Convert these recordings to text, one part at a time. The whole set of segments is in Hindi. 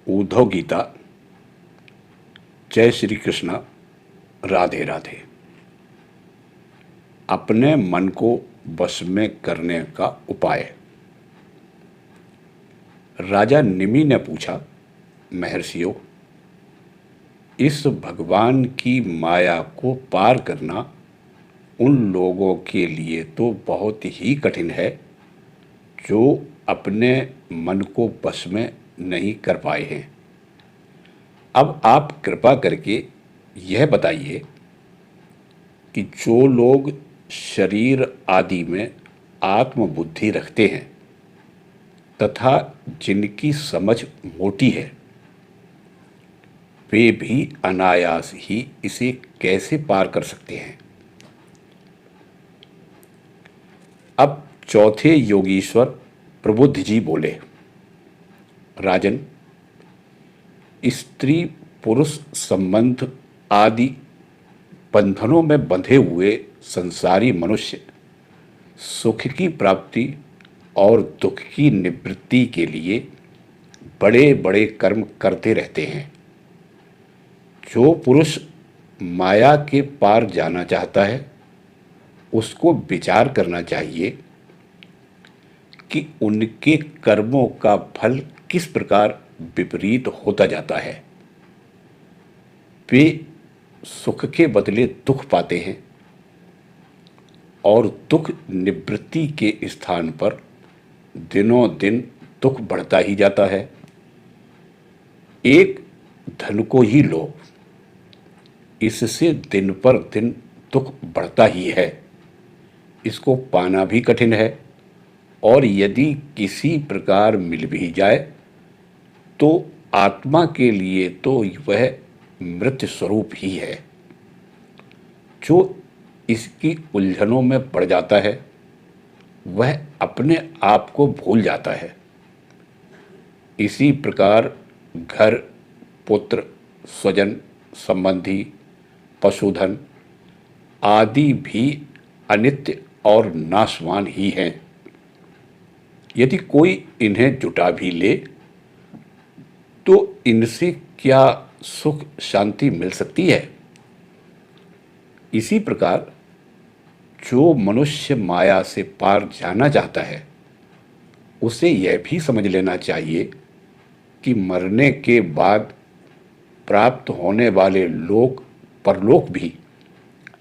उद्धव गीता। जय श्री कृष्ण। राधे राधे। अपने मन को वश में करने का उपाय। राजा निमि ने पूछा, महर्षियों, इस भगवान की माया को पार करना उन लोगों के लिए तो बहुत ही कठिन है जो अपने मन को वश में नहीं कर पाए हैं। अब आप कृपा करके यह बताइए कि जो लोग शरीर आदि में आत्मबुद्धि रखते हैं तथा जिनकी समझ मोटी है, वे भी अनायास ही इसे कैसे पार कर सकते हैं। अब चौथे योगीश्वर प्रबुद्ध जी बोले, राजन, स्त्री पुरुष संबंध आदि बंधनों में बंधे हुए संसारी मनुष्य सुख की प्राप्ति और दुख की निवृत्ति के लिए बड़े बड़े कर्म करते रहते हैं। जो पुरुष माया के पार जाना चाहता है उसको विचार करना चाहिए कि उनके कर्मों का फल किस प्रकार विपरीत होता जाता है। वे सुख के बदले दुख पाते हैं और दुख निवृत्ति के स्थान पर दिनों दिन दुख बढ़ता ही जाता है। एक धन को ही लो, इससे दिन पर दिन दुख बढ़ता ही है। इसको पाना भी कठिन है और यदि किसी प्रकार मिल भी जाए तो आत्मा के लिए तो वह मृत स्वरूप ही है। जो इसकी उलझनों में पड़ जाता है वह अपने आप को भूल जाता है। इसी प्रकार घर, पुत्र, स्वजन, संबंधी, पशुधन आदि भी अनित्य और नाशवान ही हैं। यदि कोई इन्हें जुटा भी ले तो इनसे क्या सुख शांति मिल सकती है। इसी प्रकार जो मनुष्य माया से पार जाना चाहता है उसे यह भी समझ लेना चाहिए कि मरने के बाद प्राप्त होने वाले लोक परलोक भी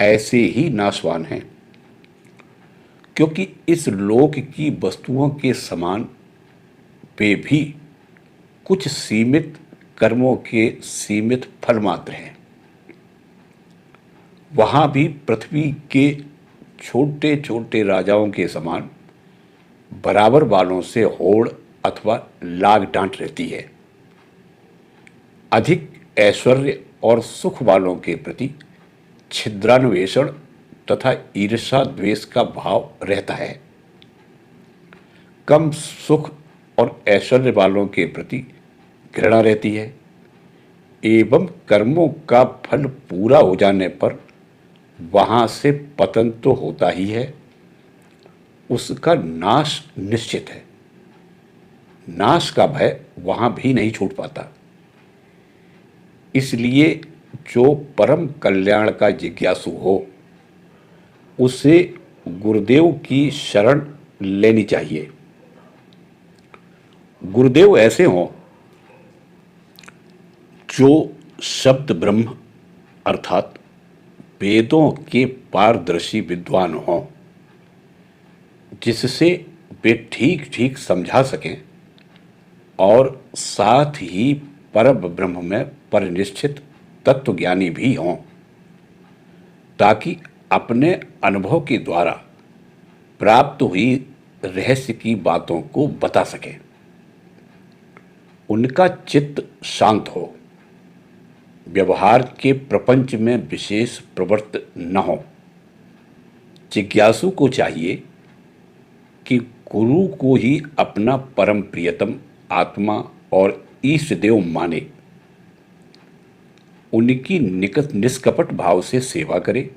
ऐसे ही नाशवान हैं, क्योंकि इस लोक की वस्तुओं के समान वे भी कुछ सीमित कर्मों के सीमित फल मात्र हैं। वहां भी पृथ्वी के छोटे छोटे राजाओं के समान बराबर वालों से होड़ अथवा लाग डांट रहती है। अधिक ऐश्वर्य और सुख वालों के प्रति छिद्रान्वेषण तथा ईर्ष्या द्वेष का भाव रहता है। कम सुख और ऐश्वर्य वालों के प्रति घृणा रहती है एवं कर्मों का फल पूरा हो जाने पर वहां से पतन तो होता ही है, उसका नाश निश्चित है। नाश का भय वहां भी नहीं छूट पाता। इसलिए जो परम कल्याण का जिज्ञासु हो उसे गुरुदेव की शरण लेनी चाहिए। गुरुदेव ऐसे हों जो शब्द ब्रह्म अर्थात वेदों के पारदर्शी विद्वान हों, जिससे वे ठीक ठीक समझा सकें और साथ ही परम ब्रह्म में परिनिष्ठित तत्वज्ञानी भी हों, ताकि अपने अनुभव के द्वारा प्राप्त हुई रहस्य की बातों को बता सकें। उनका चित्त शांत हो, व्यवहार के प्रपंच में विशेष प्रवृत्त न हो। जिज्ञासु को चाहिए कि गुरु को ही अपना परम प्रियतम आत्मा और ईष्ट देव माने, उनकी निष्कपट भाव से सेवा करे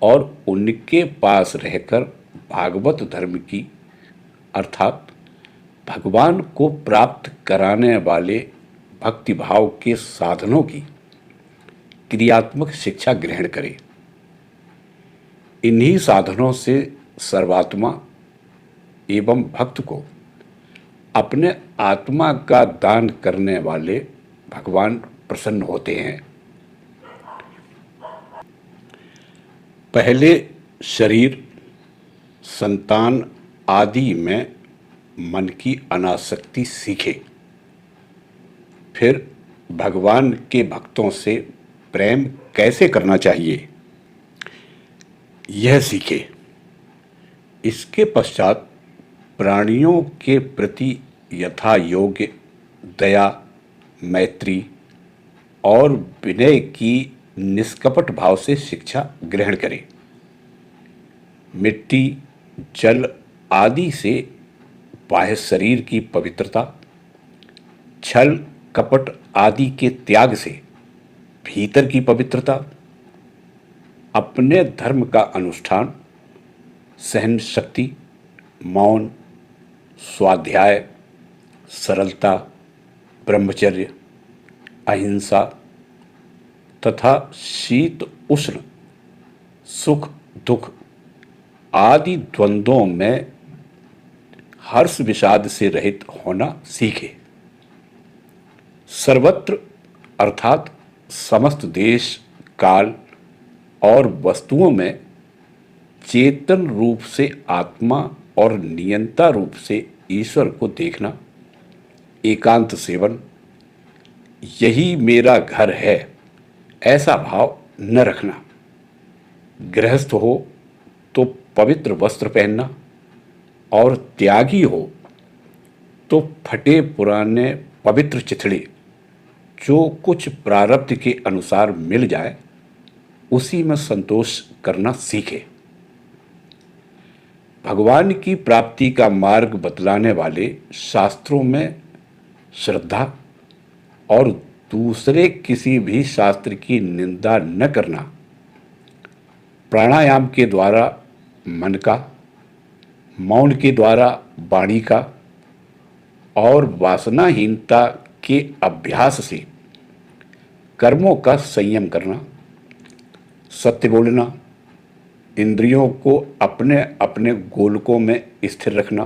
और उनके पास रहकर भागवत धर्म की अर्थात भगवान को प्राप्त कराने वाले भक्ति भाव के साधनों की क्रियात्मक शिक्षा ग्रहण करे। इन्हीं साधनों से सर्वात्मा एवं भक्त को अपने आत्मा का दान करने वाले भगवान प्रसन्न होते हैं। पहले शरीर, संतान आदि में मन की अनासक्ति सीखे, फिर भगवान के भक्तों से प्रेम कैसे करना चाहिए यह सीखे। इसके पश्चात प्राणियों के प्रति यथा योग्य दया, मैत्री और विनय की निष्कपट भाव से शिक्षा ग्रहण करें। मिट्टी, जल आदि से बाह्य शरीर की पवित्रता, छल कपट आदि के त्याग से भीतर की पवित्रता, अपने धर्म का अनुष्ठान, सहन शक्ति, मौन, स्वाध्याय, सरलता, ब्रह्मचर्य, अहिंसा तथा शीत उष्ण, सुख दुख आदि द्वंद्वों में हर्ष विषाद से रहित होना सीखे। सर्वत्र अर्थात समस्त देश, काल और वस्तुओं में चेतन रूप से आत्मा और नियंता रूप से ईश्वर को देखना, एकांत सेवन, यही मेरा घर है ऐसा भाव न रखना। गृहस्थ हो तो पवित्र वस्त्र पहनना और त्यागी हो तो फटे पुराने पवित्र चिथड़े जो कुछ प्रारब्ध के अनुसार मिल जाए उसी में संतोष करना सीखे। भगवान की प्राप्ति का मार्ग बतलाने वाले शास्त्रों में श्रद्धा और दूसरे किसी भी शास्त्र की निंदा न करना, प्राणायाम के द्वारा मन का, मौन के द्वारा वाणी का और वासनाहीनता के अभ्यास से कर्मों का संयम करना, सत्य बोलना, इंद्रियों को अपने अपने गोलकों में स्थिर रखना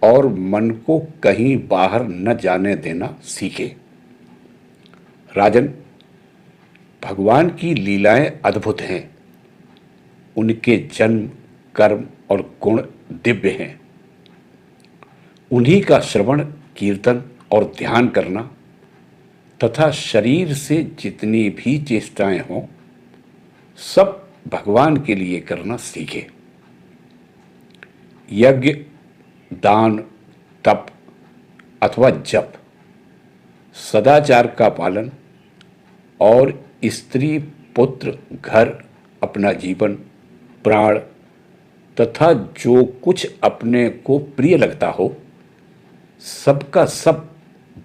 और मन को कहीं बाहर न जाने देना सीखे। राजन, भगवान की लीलाएं अद्भुत हैं। उनके जन्म, कर्म और गुण दिव्य हैं। उन्हीं का श्रवण, कीर्तन और ध्यान करना तथा शरीर से जितनी भी चेष्टाएं हों सब भगवान के लिए करना सीखे। यज्ञ, दान, तप अथवा जप, सदाचार का पालन और स्त्री, पुत्र, घर, अपना जीवन, प्राण तथा जो कुछ अपने को प्रिय लगता हो सबका सब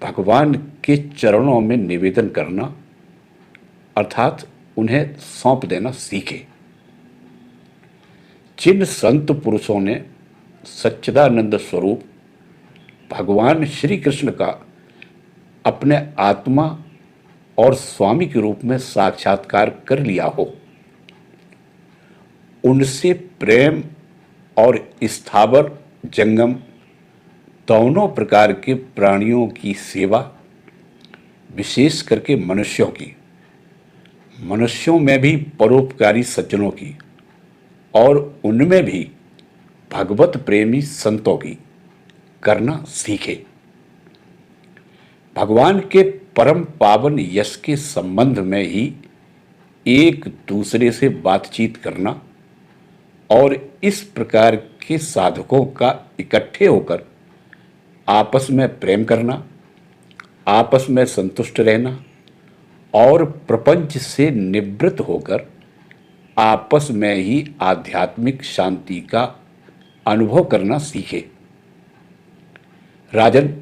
भगवान के चरणों में निवेदन करना अर्थात उन्हें सौंप देना सीखे। जिन संत पुरुषों ने सच्चिदानंद स्वरूप भगवान श्री कृष्ण का अपने आत्मा और स्वामी के रूप में साक्षात्कार कर लिया हो, उनसे प्रेम और स्थावर जंगम दोनों प्रकार के प्राणियों की सेवा, विशेष करके मनुष्यों में भी परोपकारी सज्जनों की और उनमें भी भगवत प्रेमी संतों की करना सीखे। भगवान के परम पावन यश के संबंध में ही एक दूसरे से बातचीत करना और इस प्रकार के साधकों का इकट्ठे होकर आपस में प्रेम करना, आपस में संतुष्ट रहना और प्रपंच से निवृत्त होकर आपस में ही आध्यात्मिक शांति का अनुभव करना सीखे। राजन,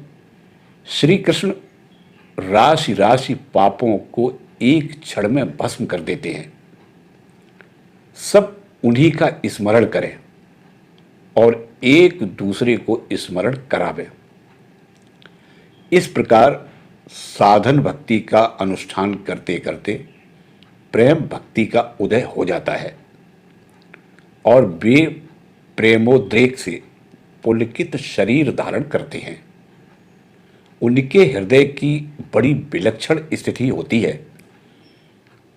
श्री कृष्ण राशि राशि पापों को एक क्षण में भस्म कर देते हैं। सब उन्हीं का स्मरण करें और एक दूसरे को स्मरण करावें। इस प्रकार साधन भक्ति का अनुष्ठान करते करते प्रेम भक्ति का उदय हो जाता है और वे प्रेमोद्रेक से पुलकित शरीर धारण करते हैं। उनके हृदय की बड़ी विलक्षण स्थिति होती है।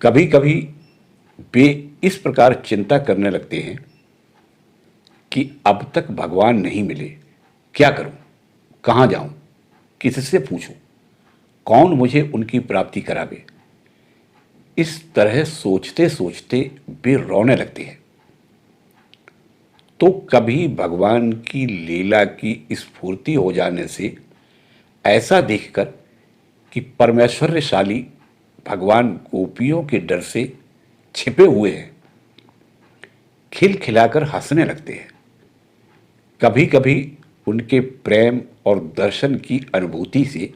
कभी कभी वे इस प्रकार चिंता करने लगते हैं कि अब तक भगवान नहीं मिले, क्या करूं, कहां जाऊं, किससे पूछूं, कौन मुझे उनकी प्राप्ति करावे। इस तरह सोचते सोचते वे रोने लगते हैं। तो कभी भगवान की लीला की स्फूर्ति हो जाने से ऐसा देखकर कि परमेश्वरशाली भगवान गोपियों के डर से छिपे हुए हैं, खिलखिलाकर हंसने लगते हैं। कभी कभी उनके प्रेम और दर्शन की अनुभूति से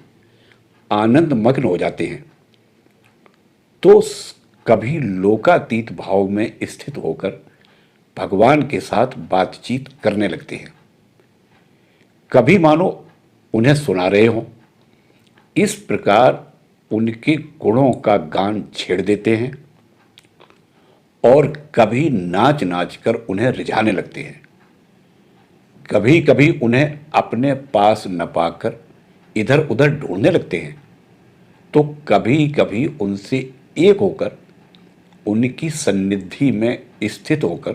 आनंद मग्न हो जाते हैं, तो कभी लोकातीत भाव में स्थित होकर भगवान के साथ बातचीत करने लगते हैं। कभी मानो उन्हें सुना रहे हों। इस प्रकार उनके गुणों का गान छेड़ देते हैं और कभी नाच नाच कर उन्हें रिझाने लगते हैं। कभी कभी उन्हें अपने पास न पाकर इधर उधर ढूंढने लगते हैं, तो कभी कभी उनसे एक होकर उनकी सन्निधि में स्थित होकर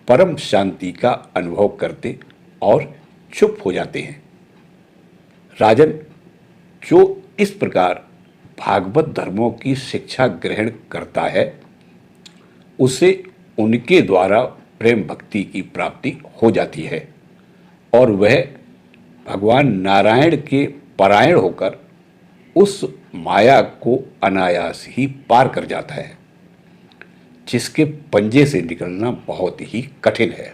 परम शांति का अनुभव करते और चुप हो जाते हैं। राजन, जो इस प्रकार भागवत धर्मों की शिक्षा ग्रहण करता है, उसे उनके द्वारा प्रेम भक्ति की प्राप्ति हो जाती है और वह भगवान नारायण के परायण होकर उस माया को अनायास ही पार कर जाता है, जिसके पंजे से निकलना बहुत ही कठिन है।